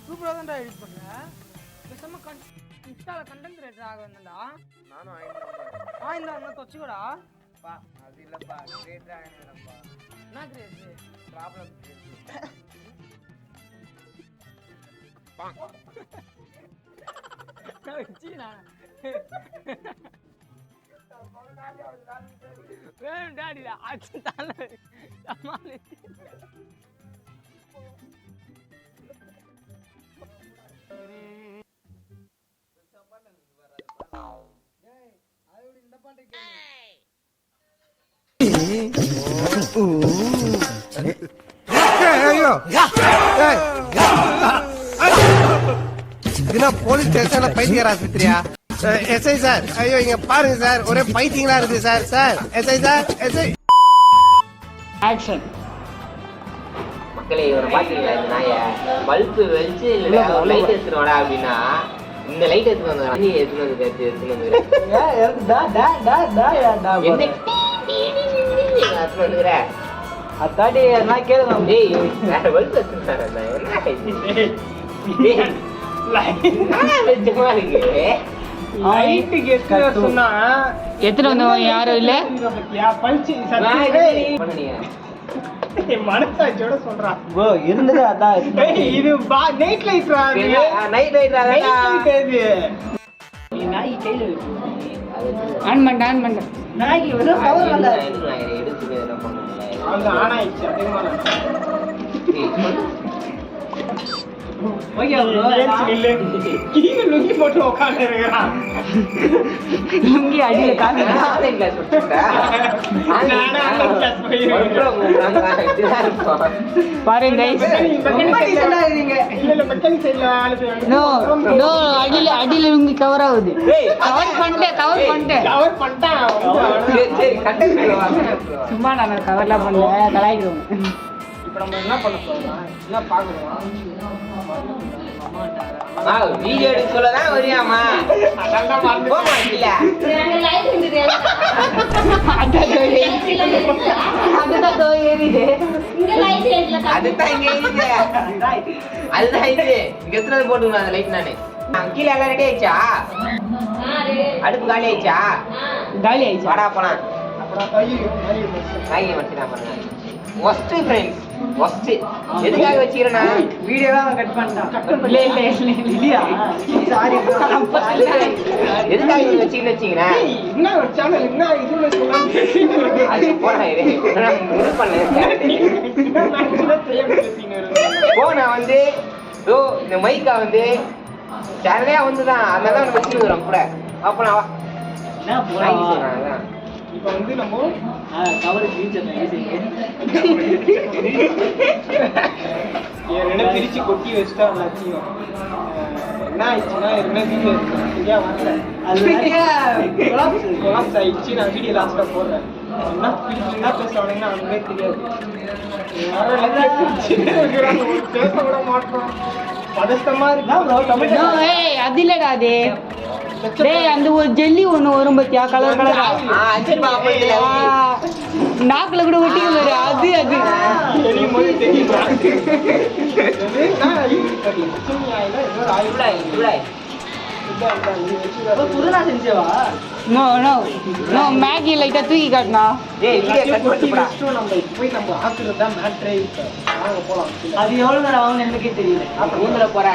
சூப்பரா தான்டா எடிட் பண்ற. பேசாம இன்ஸ்டால கண்டென்ட் கிரியேட்டர் ஆக வந்தடா. நானும் ஆயிட்டேன். இந்த அண்ணா தொச்சிடா. பா அது இல்லப்பா கிரியேட்டர் ஆயிடுறேன்ப்பா. என்ன கிரியேட்டர்? Problem creator. சீனா. வேணும் டாடிடா அச்சு தலை சமாளி. போலீஸ் ஸ்டேஷன்ல பைத்தியர் ஆஸ்பத்திரியா? எஸ்ஐ சார், ஐயோ இங்க பாருங்க சார், ஒரே பைத்தியங்களா இருக்கு sir. Sir SI sir, SI action. மக்களே இவரை பாத்தீங்களா? இந்த நாய பல்பு வெளிச்சு லைட் எடுத்துனோடா அப்படின்னா இந்த லைட் எடுத்துட்டு வந்து அத்தாடி நான் கேளுங்க. வேற பல்பு எடுத்துட்டாரு எத்தனை வந்தவன் யாரும் இல்ல மனசாட்சியோட சொல்றான் இருந்தது. அதான் இது நைட் லைட் ஆன் பண்ண நாய்க்கு ஆன் ஆயிடுச்சு. லுங்கி போட்டு உட்காந்து இருக்கிறான். லுங்கி அடியில பாருங்க அடியில லுங்கி கவர் ஆகுது. சும்மா நான் கவர்லாம் பண்ணல கலாய்க்கிறோம். இப்ப நம்ம என்ன பண்ண போறோம்? என்ன பாக்குறோம்? வீடியோ எடுக்க சொல்லதான் வரியாமா? போமா இல்ல அதுதான் இங்க இருக்குது. அதுதான் இது இங்க எத்தனை போட்டுக்கணும் அந்த லைட். நானு கீழே எல்லாம் ரெடி ஆயிடுச்சா? அடுப்பு காலி ஆயிடுச்சா? காலி ஆயிடுச்சு. வாடா போலாம். மேகி வச்சுனா பாருங்க. ஒஸ்ட் ஃப்ரெண்ட்ஸ் ஒஸ்ட் எதுக்காக வச்சிரேனா வீடியோவா கட் பண்ணிட்டான். இல்லையா சாரி எதுக்காக வச்சிரேன்னு வச்சீங்கனா என்ன ஒரு சேனல் என்ன இதுல சொன்னாங்க அது போடா இது நான் முடி பண்ணேன். போனா வந்து இந்த மைக்கா வந்து சேனலே வந்துதான் அதனால நான் வச்சிருக்கேன் கூட. அப்ப நான் வா என்ன போறா இப்ப வந்து நம்ம கவர் கிழிச்சது ரெண்டு பிரிச்சு கொட்டி வச்சுட்டா எல்லாத்தையும். என்ன ஆயிடுச்சுன்னா என்ன வீடியோ சரியா வரல. கொலாப்ஸ் ஆயிடுச்சு. நான் வீடியோ லாஸ்டா போடுறேன். என்ன பிடிக்கலன்னா பேசுவானுங்கன்னா அவனுமே தெரியாது. பேச விட மாட்டோம். பதஷ்டமா இருக்கு. அது இல்லடா அது அந்த ஒரு ஜெல்லி ஒண்ணு வரும் பத்தியா கலர் கலரா நாக்குல கூட ஒட்டிக்க அது புதுனா செஞ்சவா? நோ நோ நோ மேகி லைட்டா தூக்கி காட்டினா நம்ம ஆக்குறது தான் மேட்ரே. போலாம். அது எவ்வளவு நேரம் ஆகும் எனக்கே தெரியல. ஊந்துல போற